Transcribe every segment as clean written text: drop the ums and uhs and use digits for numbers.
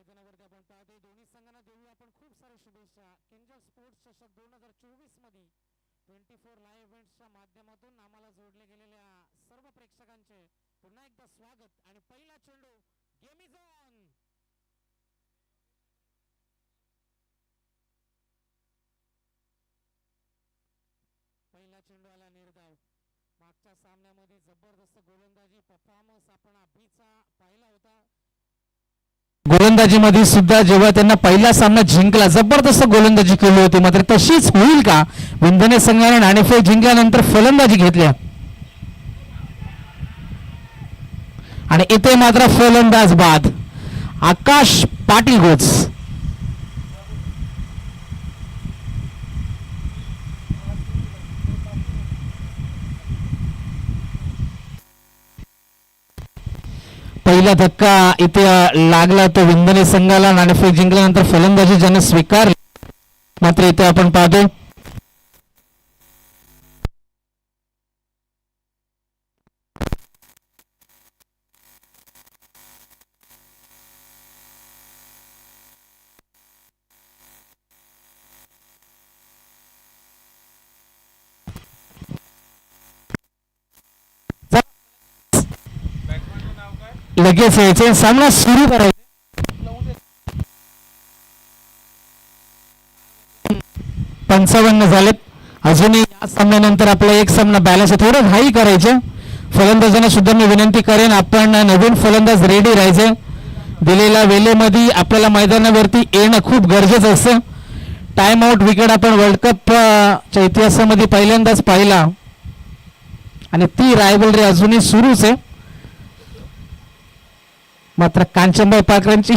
मैदानावरती आपण पाहतोय दोन्ही संघांना देऊया आपण खूप साऱ्या शुभेच्छा. किंजल स्पोर्ट्स चषक 2024 मध्ये 24 लाईव्ह इव्हेंट्सच्या माध्यमातून आम्हाला जोडले गेलेल्या सर्व प्रेक्षकांचे पुन्हा एकदा स्वागत. आणि पहिला चेंडू गेम इज ऑन. पहिला चेंडू आला निर्धाव. मागच्या सामन्यामध्ये जबरदस्त गोलंदाजी परफॉर्मन्स आपण अभिचा पाहिला होता. गोलंदाजीमध्ये सुद्धा जेव्हा त्यांना पहिला सामना जिंकला जबरदस्त गोलंदाजी केली होती. मात्र तशीच होईल का? विंधने संघाने नाणेफेक जिंकल्यानंतर फलंदाजी घेतल्या आणि इथे मात्र फलंदाज बाद आकाश पाटील गोच. पहिला धक्का इथे लागला तो विंधने संघाला. नाणेफेक जिंकल्यानंतर फलंदाजी ज्याने स्वीकारली. मात्र इथे आपण पाहतो लगेच यायचे सामना सुरू करायचा. 55 झालेत. अजूनही या सामन्यानंतर आपला एक सामना बॅलन्स आहे. थोडं घाई करायचं. फलंदाजांना सुद्धा मी विनंती करेन आपण नवीन फलंदाज रेडी राहायचे. दिलेल्या वेळेमध्ये आपल्याला मैदानावरती येणं खूप गरजेचं असतं. टाइम आउट विकेट आपण वर्ल्ड कपच्या इतिहासामध्ये पहिल्यांदाच पाहिला आणि ती रायव्हलरी अजूनही सुरूच आहे. मात्र कांचनभाई पाकरांची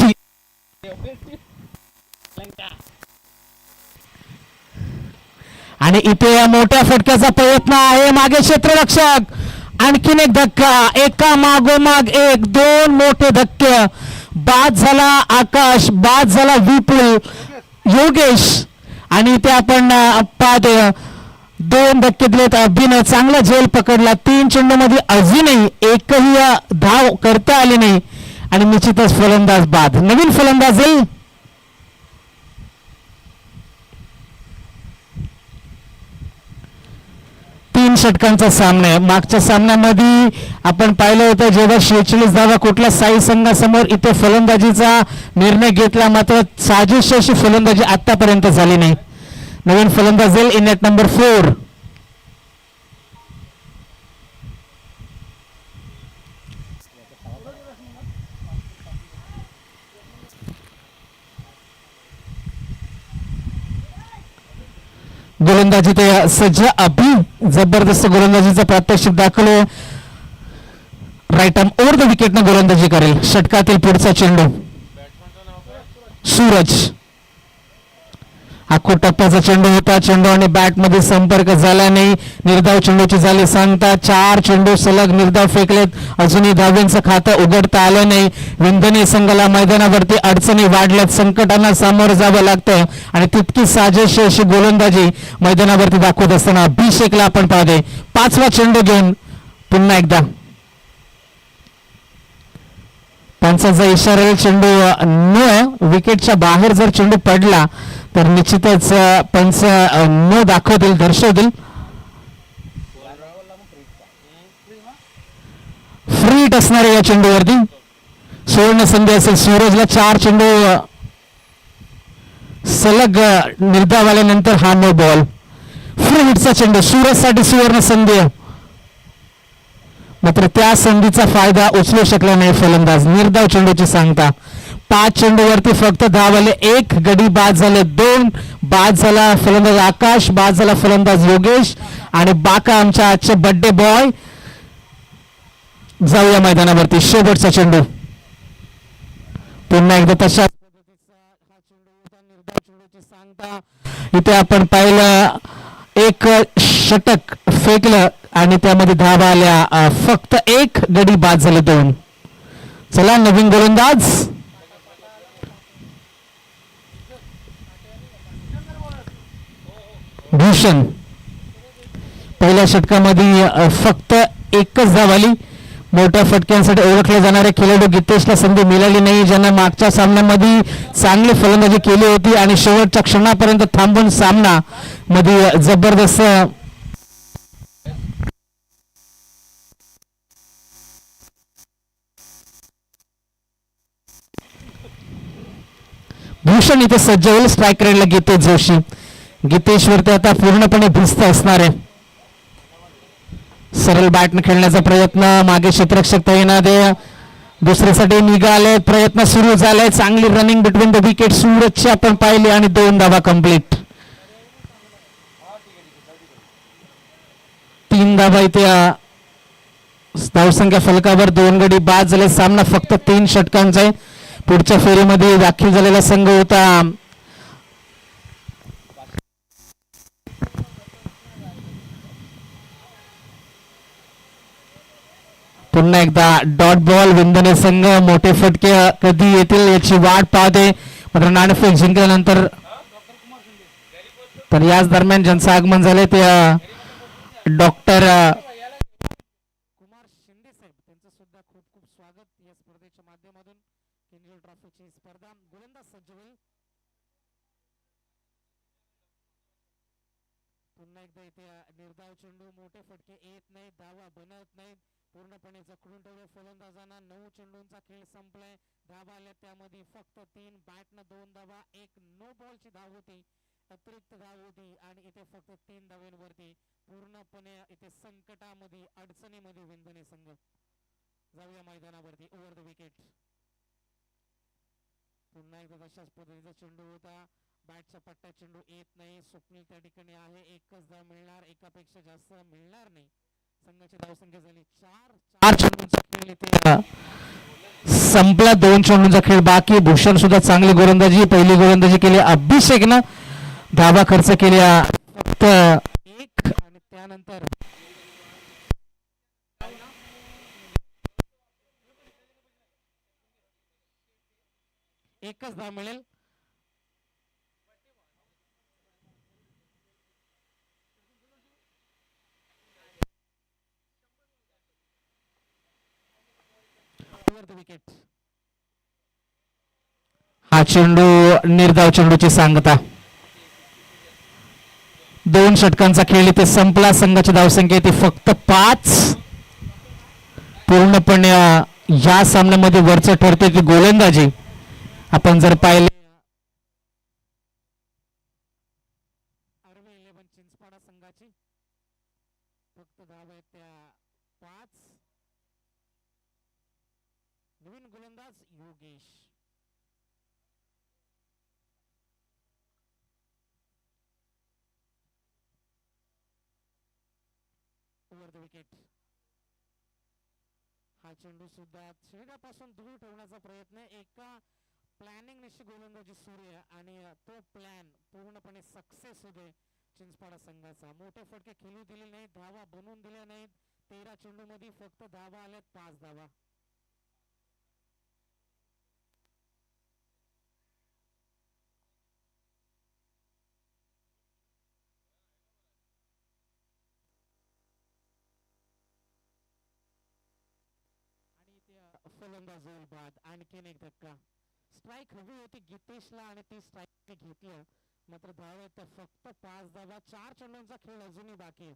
आणि इथे या मोठ्या फटक्याचा प्रयत्न आहे. मागे क्षेत्ररक्षक आणखीन एक धक्का. एका मागोमाग एक दोन मोठे धक्के. बाद झाला आकाश, बाद झाला विपुल, योगेश आणि इथे आपण पाहतोय 2 धक्के दिलेत. अभिनय चांगला झेल पकडला. 3 चेंडूमध्ये अजूनही एकही धाव करता आली नाही आणि निश्चितच फलंदाज बाद. नवीन फलंदाज येईल. षटकांचा सामना आहे. मागच्या सामन्यामध्ये आपण पाहिलं होतं जेव्हा 46 धावा कुठल्या साई संघासमोर इथे फलंदाजीचा निर्णय घेतला. मात्र साजेशी अशी फलंदाजी आतापर्यंत झाली नाही. नवीन फलंदाज येईल इन एट नंबर 4. गोलंदाजी ते सज्ज अभि जबरदस्त गोलंदाजीचा प्रात्यक्षिक दाखवले. राईट आर्म ओव्हर द विकेटने गोलंदाजी करेल. षटकातील पुढचा चेंडू सूरज. हा टप्प्याचा चेंडू होता. चेंडू आणि बॅट मध्ये संपर्क झाला नाही. निर्धाव चेंडूची झाली सांगता. 4 चेंडू सलग निर्धाव फेकलेत. अजूनही धाव्यांचं खातं उघडता आलं नाही. विंधने संघाला मैदानावरती अडचणी वाढल्यात. संकटांना सामोरं जावं लागतं आणि तितकी साजेशी अशी गोलंदाजी मैदानावरती दाखवत असताना अभिषेकला आपण पाहतोय 5वा चेंडू घेऊन पुन्हा एकदा पंचाचा इशारा. चेंडू न विकेटच्या बाहेर जर चेंडू पडला तर निश्चितच पंच न दाखवतील, दर्शवतील. फ्री हिट असणार या चेंडूवरती. सुवर्ण संधी असेल. सूरजला 4 चेंडू सलग निर्धाव आल्यानंतर हा नो बॉल. फ्री हिटचा चेंडू सूरजसाठी सुवर्ण संधी. मात्र त्या संधीचा फायदा उचलू शकला नाही फलंदाज. निर्धाव चेंडूची सांगता. 5 चेंडूवरती फक्त धाव आले. 1 गडी बाद झाले. 2 बाद झाला फलंदाज आकाश, बाद झाला फलंदाज योगेश आणि बाका आमच्या आजचे बर्थडे बॉय. जाऊया मैदानावरती. शेवटचा चेंडू पुन्हा एकदा तशाच पद्धतीचा हा चेंडू होता. निर्धाव चेंडूची सांगता. इथे आपण पाहिलं एक षटक फेकलं आणि त्यामध्ये धावा आल्या. फक्त 1 गडी बाद झाले. 2. चला नवीन गोलंदाज भूषण. पहिल्या षटकामध्ये फक्त 1च धाव आली. मोठ्या फटक्यांसाठी ओळखले जाणारे खेळाडू गितेशला संधी मिळाली नाही, ज्यांना मागच्या सामन्यामध्ये चांगली फलंदाजी केली होती आणि शेवटच्या क्षणापर्यंत थांबून सामना मध्ये जबरदस्त भूषण इथे सज्ज होईल. स्ट्राईक रेडला गीतेश जोशी. गीतेशवरती आता पूर्णपणे भिस्त असणार आहे. सरळ बॅटने खेळण्याचा प्रयत्न, मागे क्षेत्ररक्षक तैनात आहे, दुसऱ्यासाठी निघाले, प्रयत्न सुरू झाले, चांगली रनिंग बिटवीन द विकेट सूरजची आपण पाहिली आणि 2 धावा कंप्लीट. 3 धावा इथे धावसंख्या फलकावर, 2 गडी बाद झाले. सामना फक्त 3 षटकांचा आहे. पुढच्या फेरीमध्ये दाखल झालेला संघ होता पुन्हा एकदा डॉट बॉल विंदने संघ. मोठे फटके कधी येतील याची वाट पाहते. मात्र नाणेफेक जिंकल्यानंतर तर याच दरम्यान ज्यांचं आगमन झाले ते डॉक्टर कुमार शिंदे साहेब, त्यांचं सुद्धा खूप खूप स्वागत या स्पर्धेच्या माध्यमातून. किंजल ट्रॉफीची स्पर्धा गोलंदाज सज्ज होईल. पुन्हा एकदा इथे निर्धाव चेंडू, मोठे फटके येत नाहीत, धावा बनत नाहीत, पूर्णपणे जखडून ठेवले फलंदाजांना. 9 चेंडूंचा खेळ संपलाय. धावा आल्या त्यामध्ये फक्त 3, बॅटनं 2 धावा, 1 नो बॉलची धाव होती, अतिरिक्त धाव होती आणि इथे फक्त 3 धावांवरती पूर्णपणे इथे संकटामध्ये अडचणीमध्ये विंदने संघ. जाऊया मैदानावरती. Over the wicket. पुन्हा एकदा तशाच पद्धतीचा चेंडू होता, बॅटच्या पट्ट्यात चेंडू येत नाही. स्वप्नील त्या ठिकाणी आहे, एकच धाव मिळणार, एकापेक्षा जास्त मिळणार नाही. संघाची धावसंख्या झाली 4 चेंडूंचा खेळ इथे संपला. 2 चेंडूंचा खेळ बाकी. भूषण सुद्धा चांगली गोलंदाजी, पहिली गोलंदाजी केली अभिषेकनं. धावा खर्च केल्या फक्त 1 आणि त्यानंतर एकच धाव मिळेल. विकेट. हा चेंडू निर्धाव चेंडूची सांगता. 2 षटकांचा खेळ इथे संपला. संघाची धावसंख्या इथे फक्त 5. पूर्णपणे या सामन्यामध्ये वरचं ठरते की गोलंदाजी आपण जर पाहिले आर्मी 11 चिंचपाडा संघाची फक्त धावा आहेत त्या 5. नवीन गोलंदाज योगेश. Over the wicket. हा चेंडू सुद्धा शरीरापासून दूर ठेवण्याचा प्रयत्न, एका प्लॅनिंग निशी गोलंदाजी सुरू आहे आणि तो प्लॅन पूर्णपणे सक्सेस होते चिंचपाडा संघाचा. मोठे फटके खेळू दिले नाहीत, धावा बनवून दिल्या नाहीत. 13 चेंडू मध्ये फक्त धावा आल्यात 5 धावा. फलंदाज होईल बाद. आणखीन एक धक्का. स्ट्राईक हवी होती गीतेशला आणि ती स्ट्राईक घेतली, मात्र धावा तर फक्त 5 धावा. 4 चेंडूंचा खेळ अजूनही बाकी आहे.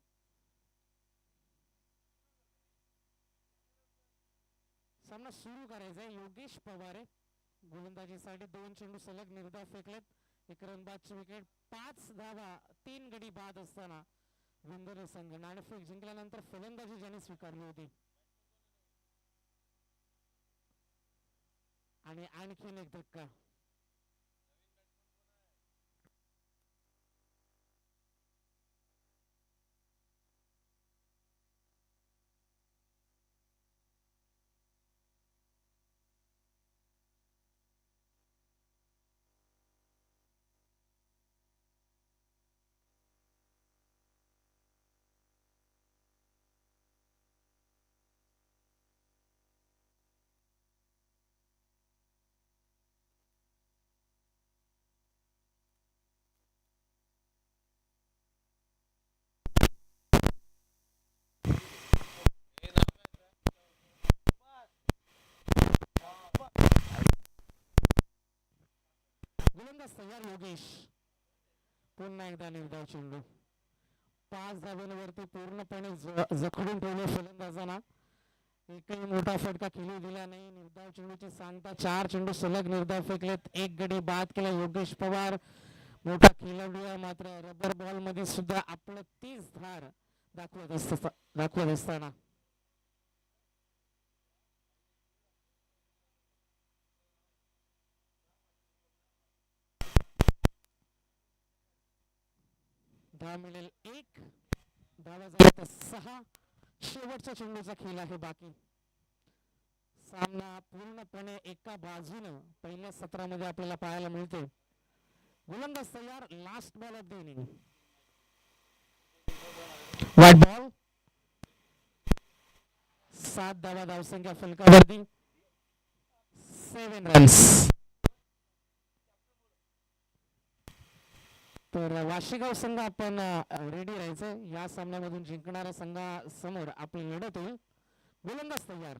सामना सुरू करायचा आहे. योगेश पवारे गोलंदाजीसाठी 2 चेंडू सलग निर्धाव फेकलेत. एक रनबादची विकेट. 5 धावा, 3 गडी बाद असताना विंदने संघ नाणेफेक जिंकल्यानंतर फलंदाजी ज्याने स्वीकारली होती. आणि आणखीन एक धक्का. गोलंदाज तयार योगेश. पुन्हा एकदा निर्धाव चेंडू. 5 धाब्यांवरती पूर्णपणे जखडून ठेवले फलंदाजांना. एकही मोठा फटका खेळू दिला नाही. निर्धाव चेंडूची सांगता 4 चेंडू सलग निर्धाव फेकलेत. एक गडी बाद केला योगेश पवार. मोठा खेळाडू आहे मात्र रबर बॉल मध्ये सुद्धा आपलं तीच धार दाखवत असताना 10 मिळेल 1 धावा झाल्या तर 6. शेवटच्या चेंडूचा खेळ आहे बाकी. सामना पूर्णपणे एका बाजूनं पहिल्या सत्रामध्ये आपल्याला पाहायला मिळते. गोलंदाज तयार. Last ball of the inning. White ball. 7 धावा धावसंख्या फलकावरती. 7 रन्स. तर वाशीगाव संघ आपण रेडी राहायचं. या सामन्यामधून जिंकणाऱ्या संघासमोर आपली लढत होईल. गोलंदाज तयार.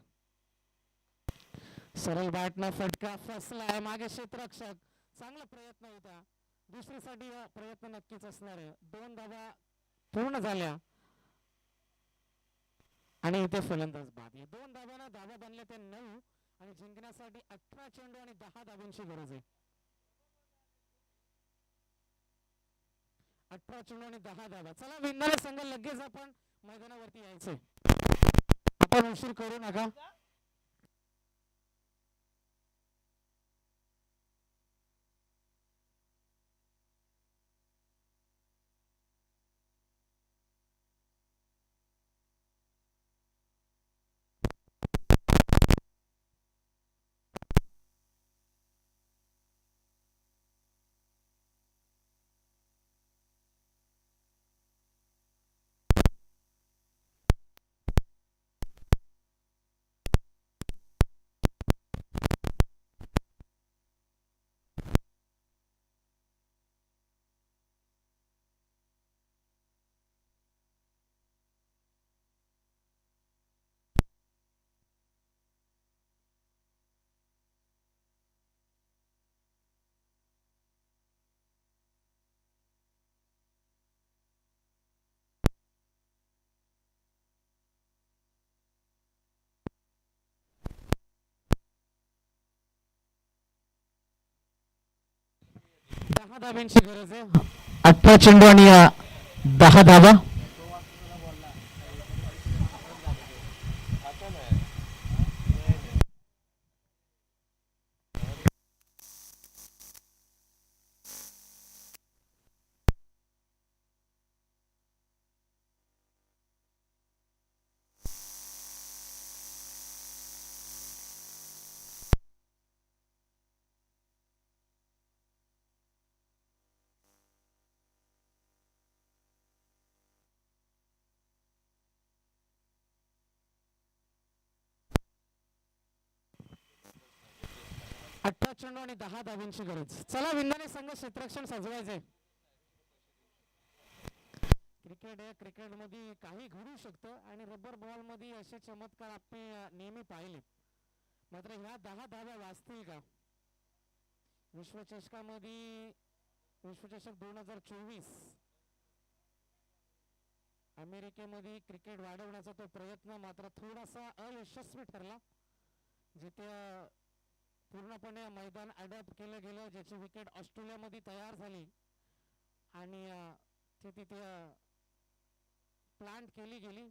सरळ बॅटनं फटका फसला आहे. मागे क्षेत्ररक्षक. चांगला प्रयत्न होता. दुसरीसाठी प्रयत्न नक्कीच असणार आहे. 2 धावा पूर्ण झाल्या आणि इथे फलंदाज बाद. 2 धावांना धावा बनल्या त्या 9 आणि जिंकण्यासाठी 18 चेंडू आणि 10 धावांची गरज आहे. 18 चेंडू आणि 10 धावा. चला विंदाला संघ लगेच आपण मैदानावरती यायचंय. आपण उशीर करू नका. दहा धाब्यांची गरज आहे. 18 चेंडू आणि 10 धावा. चेंडू आणि 10 धावांची गरज. चला विंदाने संघ क्षेत्ररक्षण सजवायचे. क्रिकेट आहे. क्रिकेट मध्ये काही घडू शकतं आणि रबर बॉल मध्ये असे चमत्कार आपण नेहमी पाहिले. मात्र ह्या 10 धावा वाचतील का? विश्वचषकामध्ये विश्वचषक 2024 अमेरिकेमध्ये क्रिकेट वाढवण्याचा तो प्रयत्न मात्र थोडासा अयशस्वी ठरला. जिथे पूर्णपणे मैदान अडॅप्ट केलं गेलं. ज्याची विकेट ऑस्ट्रेलियामध्ये तयार झाली आणि तिथे प्लांट केली गेली.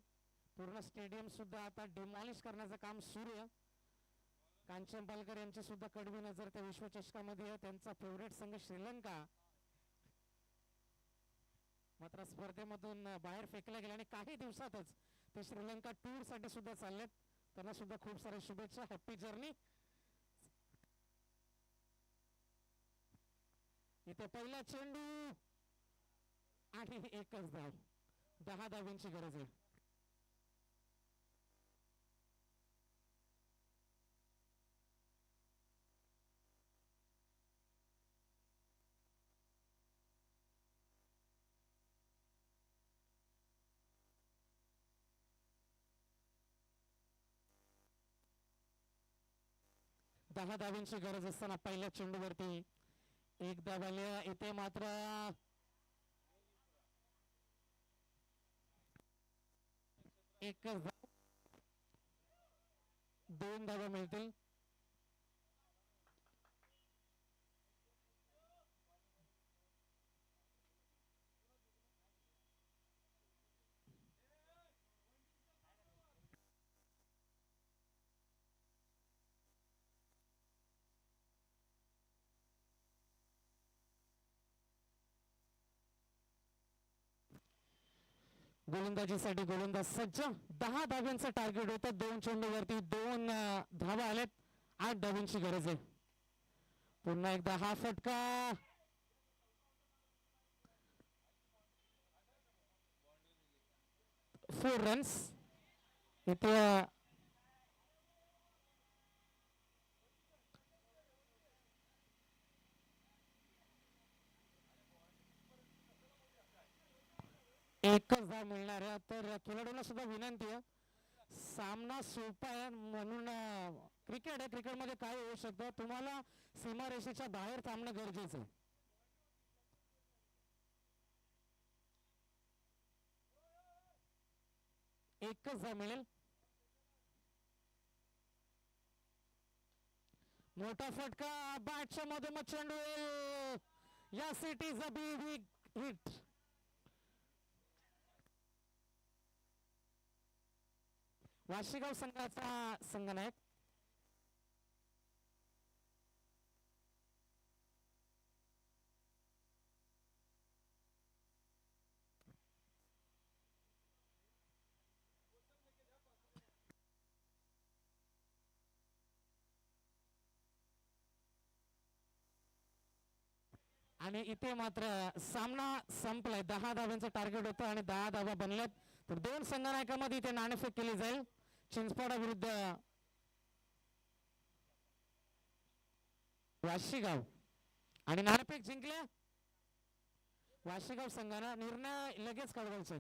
पूर्ण स्टेडियम सुद्धा आता डिमॉलिश करण्याचं काम सुरू आहे. कांचन पालकर यांची सुद्धा कडवी नजर त्या विश्वचषकामध्ये. त्यांचा फेवरेट संघ श्रीलंका मात्र स्पर्धेमधून बाहेर फेकला गेला आणि काही दिवसातच ते श्रीलंका टूर साठी सुद्धा चाललेत. त्यांना सुद्धा खूप साऱ्या शुभेच्छा. Happy journey. इथे पहिला चेंडू आणि एकच धाव. 10 धावांची गरज आहे. दहा धावांची गरज असताना पहिल्या चेंडूवरती एक धावाला इथे मात्र एकच धाव, 2 धावा मिळतील. गोलंदाजीसाठी गोलंदाज सज्ज. 10 धाव्यांचं टार्गेट होतं. 2 चेंडूवरती 2 धावा आल्यात. 8 धाव्यांची गरज आहे. पुन्हा एकदा हा फटका. 4 रन्स इथे. एकच धाव मिळणार आहे. तर खेळाडूंना सुद्धा विनंती आहे, सामना सोपा आहे म्हणून क्रिकेट आहे, क्रिकेटमध्ये काय होऊ शकतं, तुम्हाला सीमारेषेच्या बाहेर थांबणं गरजेचं आहे. एकच धाव मिळेल. मोठा फटका बॅटच्या मधोमध चेंडू. या सिटीज अ बिग हिट. वाशीगाव संघाचा संघनायक आणि इथे मात्र सामना संपलाय. 10 धाव्यांचं टार्गेट होतं आणि 10 धावा बनल्यात. तर 2 संघनायकांमध्ये इथे नाणेफेक केली जाईल. चिंचपाडा विरुद्ध वाशीगाव आणि नाणेफेक जिंकल्या वाशीगाव संघानं. निर्णय लगेच कळवायचा.